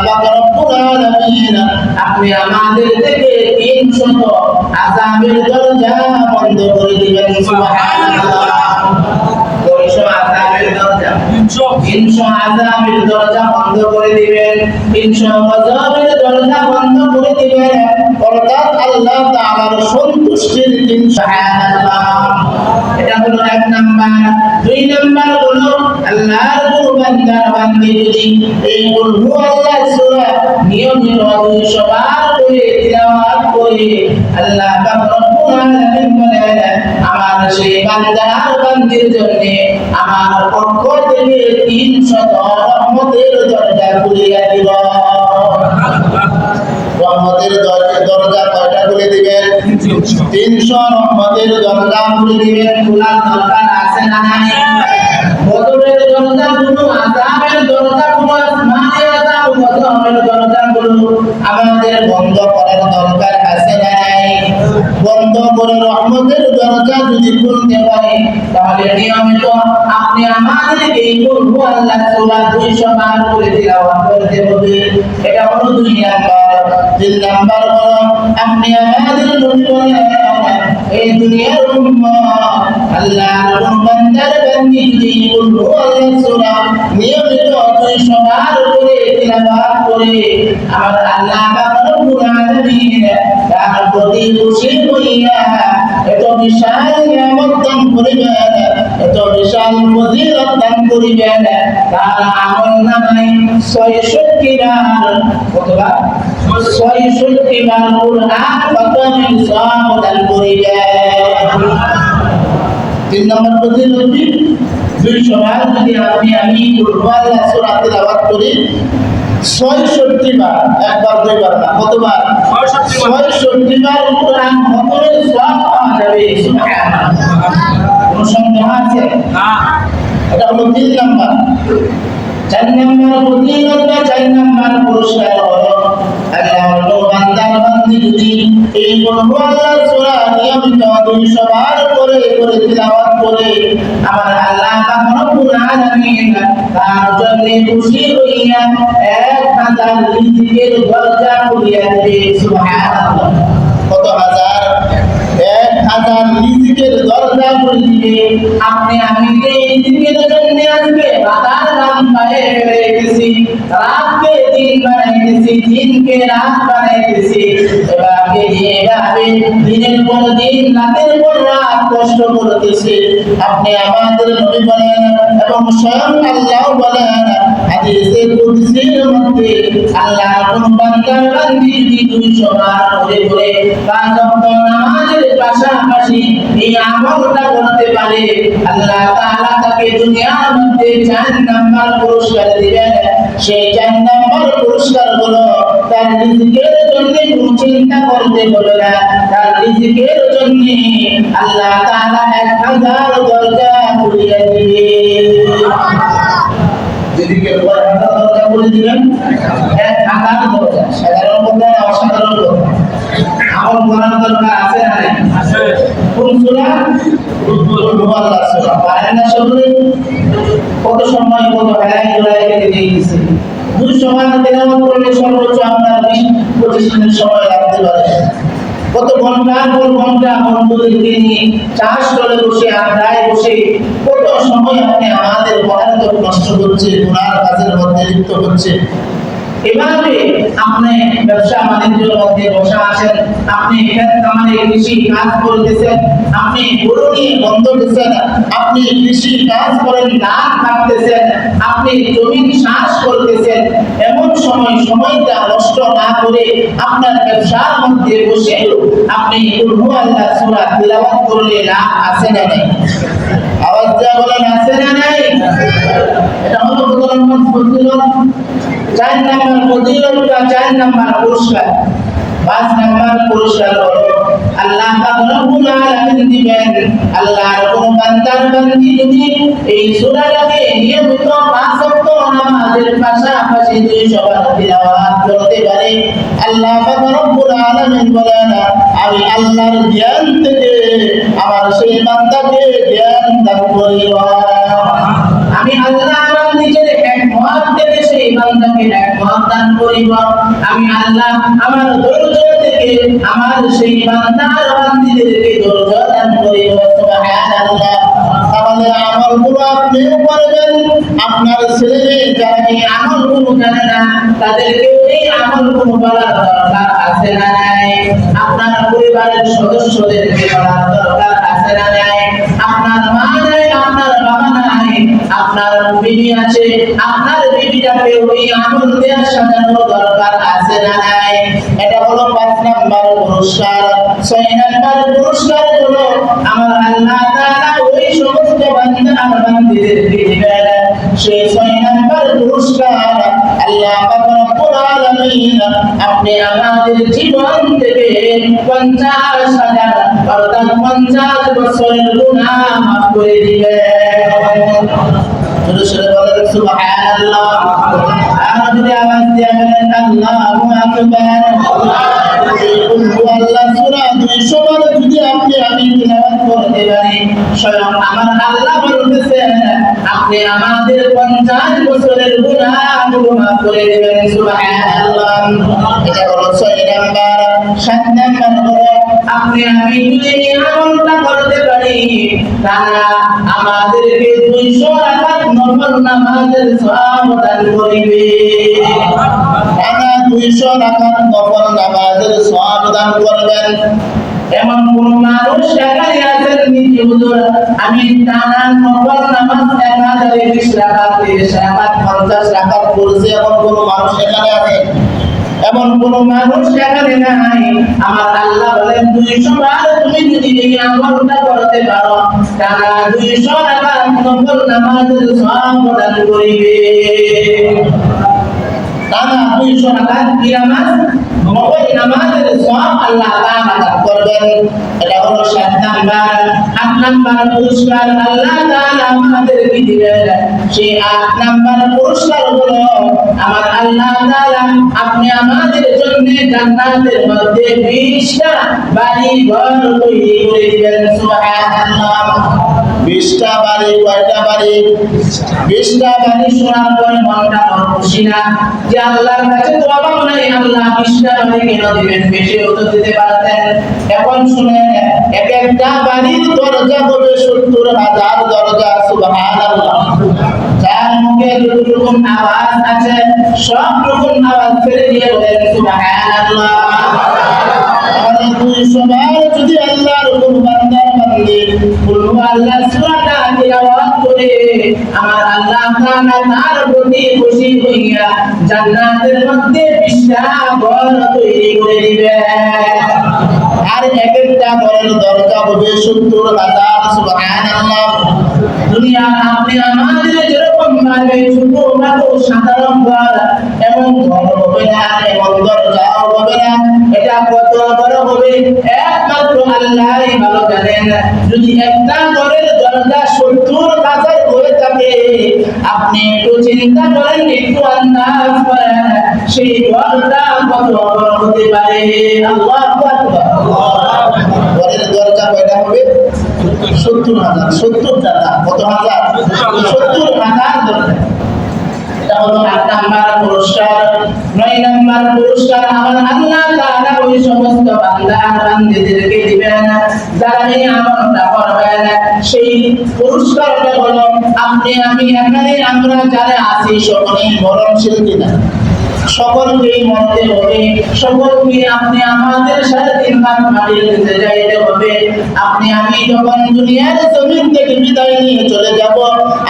পাক রব্বুল আলামিন আপনি আমাদের থেকে 300 আযাবের দরজা বন্ধ করে দিবেন সুবহানাল্লাহ 300 আযাবের দরজা 300 আযাবের দরজা বন্ধ করে দিবেন 300 গজবের দরজা বন্ধ করে দিবেন অর্থাৎ আল্লাহ তাআলার সন্তুষ্টির 300 সুবহানাল্লাহ এটা হলো এক নাম্বার দুই নাম্বার হলো আল্লাহর কোন বান্দার বান্দি যদি এই কুল হুয়াল্লাহ সূরা নিয়মিত 200 বার করে তিলাওয়াত করে আল্লাহ পাক রব্বুল আলামিন বলেন আমার সেই বান্দার বান্দির জন্য আমার পক্ষ থেকে 300 রহমতের দরজা খুলিয়া দিব রহমতের দরজা কয়টা খুলে দিবেন 300 রহমতের দরজা খুলে দিবেন খোলার দরকার আছে না নাই গজবের দরজা গুলো আযাবের দরজা গুলো আসমানের আযাব গজবের দরজা গুলো আমাদের বন্ধ করার দরকার আছে না নাই বন্ধ করে রহমতের দরজা যদি খুলতে পারি তাহলে নিয়মিত আপনি আমাদের এই কুল হুয়াল্লাহ সূরা 200 বার করে তিলাওয়াত করতে হবে এটা হলো দুই নাম্বার তিন নাম্বার হলো আপনি আমাদের নবী বলেন এই দুনিয়ার উম্মত আল্লাহর কোন বান্দার বান্দি যদি কুল হুয়াল্লাহ সূরা নিয়মিত 200 বার করে তিলাওয়াত করে আমার আল্লাহ পাক রব্বুল আলামিন তার প্রতি খুশি হইয়া এত বিশাল নিয়ামত দান করিবেন এত বিশাল ফজিলত দান করিবেন তার আমলনামায় 66 বার কতবার 66 বার কুরআন খতমের সওয়াব দান করিবেন তিন নম্বর ফজিলত কি 200 বার যদি আমি কুল হুয়াল্লাহ সূরা তিলাওয়াত করি 66 বার একবার দুইবার না কতবার 66 বার কুরআন খতমের সওয়াব পাওয়া যাবে সুবহানাল্লাহ কোন সন্দেহ আছে না এটা হলো 3 নাম্বার 4 নাম্বার ফজিলত বা 4 নাম্বার পুরস্কার হলো আল্লাহর বান্দার বান্দি যদি এই কুল হুয়াল্লাহ সূরা নিয়মিত 200 বার করে তিলাওয়াত করে আমার আল্লাহ পাক রব্বুল আলামিন তার জন্য খুশি হইয়া 1000 রিজিকের দরজা খুলিয়া দিবে সুবহানাল্লাহ কত হাজার 1000 রিজিকের দরজা খুলে দিবে আপনি আমি যে রিজিকের জন্য আজকে বাজার দাম বাড়িয়ে ফেলেছি রাতকে দিন বানাইতেছি দিনকে রাত বানাইতেছি এভাবে দিনের পর দিন রাতের পর রাত কষ্ট করতেছি আপনি আমাদের নবী বলেন এবং স্বয়ং আল্লাহ বলেন হাদিসে কুদসির মধ্যে আল্লাহ কোন বান্দার বান্দি যদি 200 বার করে পাঁচ ওয়াক্ত নামাজের পাশাপাশি এই আমলটা করতে পারে আল্লাহ তাআলা তাকে দুনিয়ার মধ্যে 4 নাম্বার পুরস্কার দিবেন সেই 4 নাম্বার পুরস্কার হলো তার রিজিকের জন্য কোনো চিন্তা করতে হবে না তার রিজিকের জন্য আল্লাহ তাআলা 1000 দরজা খুলে দিবে যেদিকে 1000 দরজা খুলে দিবেন 1000 দরজা সাধারণ কথা অসাধারণ কথা আমল করার দরকার আছে না নাই আছে কোন সূরা হুয়াল্লাহ সূরা পারেন না সবরে কত সময় কত হেলায় হেলায় কেটে দিয়েছে 200 বার তেলাওয়াত করলে সর্বোচ্চ আপনার 20-25 মিনিট সময় লাগতে পারে কত ঘন্টার পর ঘন্টা বন্ধুদেরকে নিয়ে চাষ করে বসে আড্ডায় বসে কত সময় আপনি আমাদের পড়ানোর নষ্ট করছে গুনার কাজের মধ্যে লিপ্ত হচ্ছে এভাবে আপনি ব্যবসা বাণিজ্যের মধ্যে বসে আছেন আপনি এখানে কামানে কৃষি কাজ করতেছেন আপনি গরু নিয়ে বন্ধ দিচ্ছেন আপনি কৃষি কাজ করেন ধান কাটতেছেন আপনি জমি চাষ করতেছেন এমন সময়টা নষ্ট না করে আপনার ব্যবসার মধ্যে বসে আপনি কুল হুয়াল্লাহ সূরা তিলাওয়াত করলে লাভ আছে না নাই আওয়াজ দিয়ে বলেন আছে না নাই এটা হলো কত নম্বর ফজিলত 4 নাম্বার ফজিলত বা 4 নাম্বার পুরস্কার 5 নাম্বার পুরস্কার হলো আল্লাহ পাক রব্বুল আলামিন দিবেন আল্লাহর কোন বান্দার বান্দি যদি এই সূরাটাকে নিয়মিত 5 ওয়াক্ত নামাজের পাশাপাশি 200 বার তিলাওয়াত করতে পারে আল্লাহ পাক রব্বুল আলামিন বলেন আমি আল্লাহর জ্ঞান থেকে আমার সেই বান্দাকে জ্ঞান দান করিব আমি আল্লাহ আমার নিজের এক মত থেকে সেই বান্দাকে এক মত দান করিব। আমি আল্লাহ আমার ধৈর্য থেকে আমার সেই বান্দার বান্দীদেরকে ধৈর্য দান করিব। সুবহানাল্লাহ। তাহলে আমলগুলো আপনিও করবেন, আপনার ছেলে মেয়ে যারা এই আমলগুলো জানে না তাদেরকে এই আমলগুলো বলার দরকার আছে না নাই? আপনার পরিবারের সদস্যদেরকে বলার দরকার আছে না নাই? আপনার মা নাই, আপনার বাবা নাই, আপনার বিবি আছে, আপনার বিবিটাকে ওই আমল দিয়ে সাজানোর দরকার আছে না নাই? এটা হলো 5 নাম্বার পুরস্কার। 6 নাম্বার পুরস্কার হলো আমার আল্লাহ তাআলা ওই সমস্ত বান্দা আর বান্দীদেরকে দিবেন। সেই 6 নাম্বার পুরস্কার আল্লাহ পাক রব্বুল আলামিন আপনি আমাদের জীবন থেকে 50,000 অর্থাৎ 50 বছরের গুনাহ মাফ করে দিবেন। জোরে বলেন সুবহানাল্লাহ। আর যদি আওয়াজ দিয়ে বলেন আল্লাহু আকবার। আল্লাহ সূরা 200 বার যদি আপনি আমি তিলাওয়াত করতে পারি, স্বয়ং আমার আল্লাহ বলতেছেন আপনি আমাদের 50 বছরের গুনাহগুলো মাফ করে দিবেন। সুবহানাল্লাহ। এটা হলো 6 নাম্বার। 7 নাম্বার হলো আপনি আমি যদি এই আমলটা করতে পারি তারা আমাদেরকে 200 রাকাত নফল নামাজের সওয়াব দান করিবে। তারা 200 রাকাত নফল নামাজের সওয়াব দান করবেন। এমন কোন মানুষ এখানে আছেন নিচে হুজুর আমি টানা নফল নামাজ 1020 রাকাত 30 রাকাত 50 রাকাত পড়ছি, এমন কোন মানুষ এখানে আছে? এমন কোন মানুষ এখানে নাই। আমার আল্লাহ বলেন 200 বার তুমি যদি এই আমলটা করতে পারো টানা 200 রাকাত নফল নামাজের সওয়াব দান করিবে। টানা 200 রাকাত কি নামাজ? নফল নামাজের সওয়াব আল্লাহ তাআলা দান করবেন। এটা হলো 7 নাম্বার। 8 নাম্বার পুরস্কার আল্লাহ তাআলা আমাদেরকে দিবেন। সেই 8 নাম্বার পুরস্কার হলো আমার আল্লাহ তাআলা আপনি আমাদের জন্য জান্নাতের মধ্যে 20টা বাড়ি ঘর তৈরি করে দিবেন। সুবহানাল্লাহ। 20টা বাড়ি। কয়টা বাড়ি? 20টা বাড়ি শোনার পরে মনটা খুশি না যে আল্লাহর কাছে তো অভাব নাই, আল্লাহ 20টা বাড়ি কেন দিবেন? বেশি হতে দিতে পারতেন। এখন শুনেন এক একটা বাড়ির দরজা হবে 70,000 দরজা। সুবহানাল্লাহ। যার মুখে যতটুকু আওয়াজ আছে সব রকম আওয়াজ ফেলে দিয়ে বলেন সুবহানাল্লাহ। তাহলে 200 বার যদি আল্লাহর কোন বান্দার বান্দি বলবো আল্লাহ সূরাটা তিলাওয়াত করে আমার আল্লাহ তাআলা তার প্রতি খুশি হইয়া জান্নাতের মধ্যে 20টা ঘর তৈরি করে দিবেন। আর এক একটা ঘরের দরজা হবে 70,000। সুবহানাল্লাহ। দুনিয়া আপনি আমাদের যেরকম ভাবে ছোট বড় সাধারণ ঘর এবং ঘর হবে না, এবং দরজাও হবে না। এটা কত বড় হবে একমাত্র আল্লাহই ভালো জানেন। যদি একটা ঘরের দরজা 70,000 হয়ে থাকে আপনি একটু চিন্তা করেন, একটু আন্দাজ করেন সেই ঘরটা কত বড় হতে পারে। আল্লাহু আকবার। ঘরের দরজা কয়টা হবে? 70,000। 70,000 কত হাজার? 70,000 দরজা। এটা হলো 8 নাম্বার পুরস্কার। 9 নাম্বার পুরস্কার আমার আল্লাহ তাআলা ওই সমস্ত বান্দা আর বান্দীদেরকে দিবেন যারা এই আমলটা করবেন। সেই পুরস্কারটা হলো আপনি আমি এখানে আমরা যারা আছি সকলেই মরণশীল কিনা? সকলকেই মরতে হবে। সকলকে আপনি আমাদের সাথে 3 ভাগ মাটির নিচে যাইতে হবে। আপনি আমি যখন দুনিয়ার জমিন থেকে বিদায় নিয়ে চলে যাব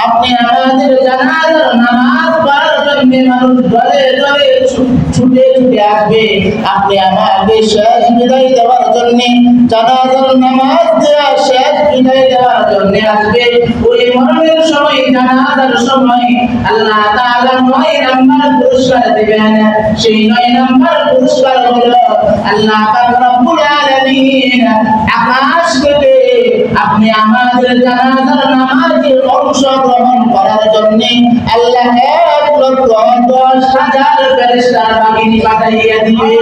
আপনি আমাদের জানাজার নামাজ পড়ার জন্য মানুষ দলে দলে ছুটে ছুটে আসবে। আপনি আমাকে শেষ বিদায় দেওয়ার জন্য জানাজার নামাজ দেওয়া শেষ বিদায় দেওয়ার জন্য আসবে। ওই মরণের সময় জানাজার সময় আল্লাহ তাআলা 9 নাম্বার পুরস্কার দিবেন। সেই 9 নাম্বার পুরস্কার হলো আল্লাহ পাক রব্বুল আলামিন আকাশ থেকে আপনি আমাদের জানাজার নামাজে অংশগ্রহণ করার জন্য আল্লাহ 1,10,000 ফেরেশতার বাহিনী পাঠাইয়া দিবে।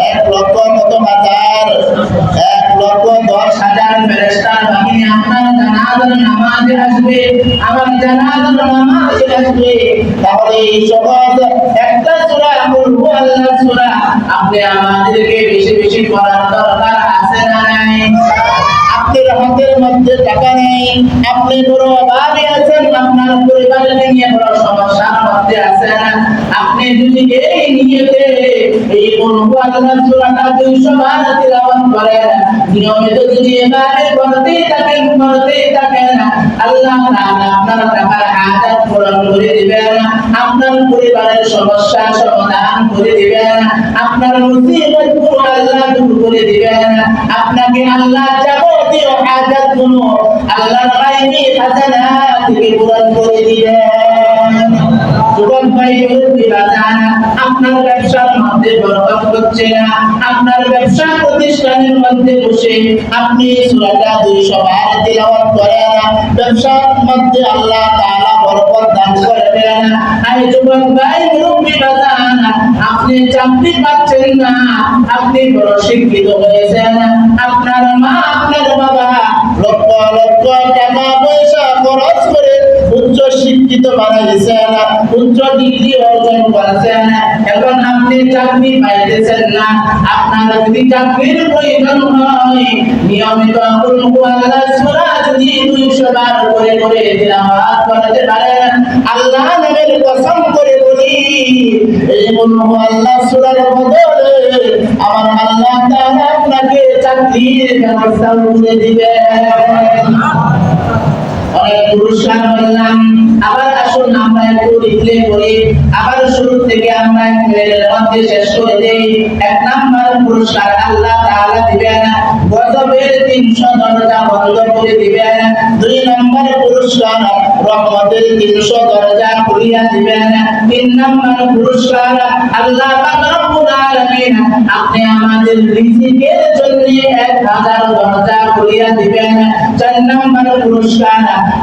1,10,000 ফেরেশতার বাহিনী আপনার জানা জানাজার নামাজে আসবে, আমার জানাজার নামাজে আসবে, তাহলে এই সহজ একটা সূরা কুল হুয়াল্লাহ সূরা আপনি আমাদেরকে বেশি বেশি পড়ার দরকার আছে না নাই? আপনার হাতের মধ্যে টাকা নেই, আপনি বড় অভাবে আছেন, আপনার পরিবারের নিয়ে বড় সমস্যার মধ্যে আছেন, আপনি যদি এই নিয়তে এই কুল হুয়াল্লাহ সূরাটা 200 বার তিলাওয়াত করেন, নিয়মিত যদি এবারে করতেই থাকেন, আল্লাহ তাআলা আপনার টাকার হাজাত পূরণ করে দিবেন, আপনার পরিবারের সমস্যা সমাধান করে দিবেন, আপনার মুসিবত গুলো আল্লাহ দূর করে দিবেন, আপনাকে আল্লাহ যাবতীয় হাজাত গুলো আল্লাহর গায়বী খাজানা থেকে পূরণ করে দিবেন। যুবক ভাই মুরব্বি বাজান, আপনার ব্যবসার মধ্যে বরকত হচ্ছে না, আপনার ব্যবসা প্রতিষ্ঠানের মধ্যে বসে আপনি সূরাটা 200 বার তিলাওয়াত করেন, ব্যবসার মধ্যে আল্লাহ তাআলা বরকত দান করবেন। এই যুবক ভাই মুরব্বি বাজান, আপনি চাকরি পাচ্ছেন না, আপনি বড় শিক্ষিত হয়েছেন, আপনার মা আপনার বাবা লক্ষ লক্ষ টাকা পয়সা খরচ করে উচ্চ শিক্ষিত বানাইছেন, উচ্চ ডিগ্রি অর্জন করেছেন, এখন আপনি চাকরি পাইতেছেন না। আপনার যদি চাকরির প্রয়োজন হয়, নিয়মিত কুল হুয়াল্লাহ সূরা যদি 200 বার করে করে তিলাওয়াত করতে পারেন, আল্লাহ নামের কসম করে বলি, এই কুল হুয়াল্লাহ সূরার বদলে আমার আল্লাহ তাআলা আপনাকে চাকরির ব্যবস্থা করে দিবেন। অনেক পুরস্কার বললাম, আবার আসুন আমরা একটু রিপ্লে করি, আবার শুরু থেকে আমরা এক মিনিটের মধ্যে শেষ করে দেই। 1 নাম্বার পুরস্কার আল্লাহ তাআলা দিবেন, গজবের 300 দরজা বন্ধ করে দিবেন। 2 নাম্বার পুরস্কার রহমতের 300 দরজা খুলিয়া দিবেন। 3 নাম্বার পুরস্কার আল্লাহ পাক রব্বুল আলামিন আপনি আমাদের রিজিকের জন্য 1000 দরজা খুলিয়া দিবেন। 4 নাম্বার পুরস্কার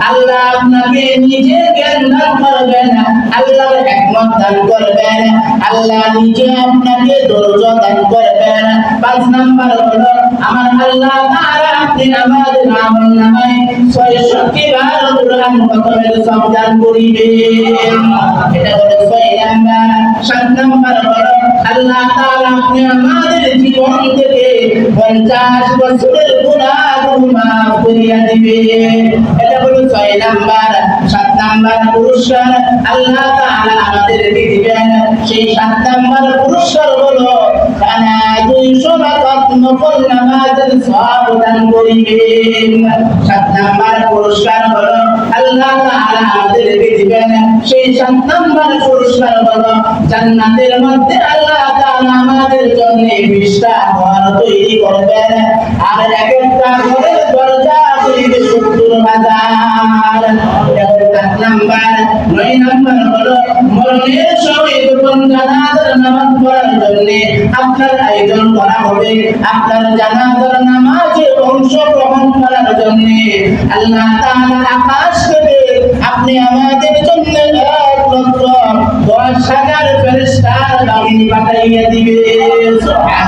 আল্লাহ আপনাকে নিজে জ্ঞান দান করবেন, আল্লাহর হিকমত দান করবেন, আল্লাহ নিজে আপনাকে ধৈর্য দান করবেন। 5 নাম্বার হলো আমার আল্লাহ তাআলা আপনি আমাদের আমলনামায় 66 বার কোরআন খতমের সওয়াব দান করিবেন। এটা হলো 6 নাম্বার। 7 নাম্বার হলো আল্লাহ তাআলা আপনি আমাদের জীবন থেকে 50 বছরের গুনাহগুলো মাফ করিয়া দিবেন। এটা হলো 6 নাম্বার। 7 নাম্বার পুরস্কার আল্লাহ তাআলা আমাদেরকে দিবেন, সেই 7 নাম্বার পুরস্কার হলো টানা 200 রাকাত নফল নামাজের সওয়াব দান করিবেন। 7 নাম্বার পুরস্কার হলো আল্লাহ তাআলা আমাদেরকে দিবেন, সেই 7 নাম্বার পুরস্কার হলো জান্নাতের মধ্যে আল্লাহ তাআলা আমাদের জন্য 20টা ঘর তৈরি করবেন, আর এক একটা ঘরের দরজা হইবে 70,000। 8 নাম্বার। 9 নাম্বার হলো মরণের সময় যখন জানাজার নামাজ পড়ার জন্য আপনার আয়োজন করা হবে, আপনার জানাজার নামাজে অংশগ্রহণ করার জন্য আল্লাহ তাআলা আকাশ থেকে আপনি আমাদের জন্য 1,10,000 ফেরেশতার বাহিনী পাঠাইয়া দিবেন। সুবহান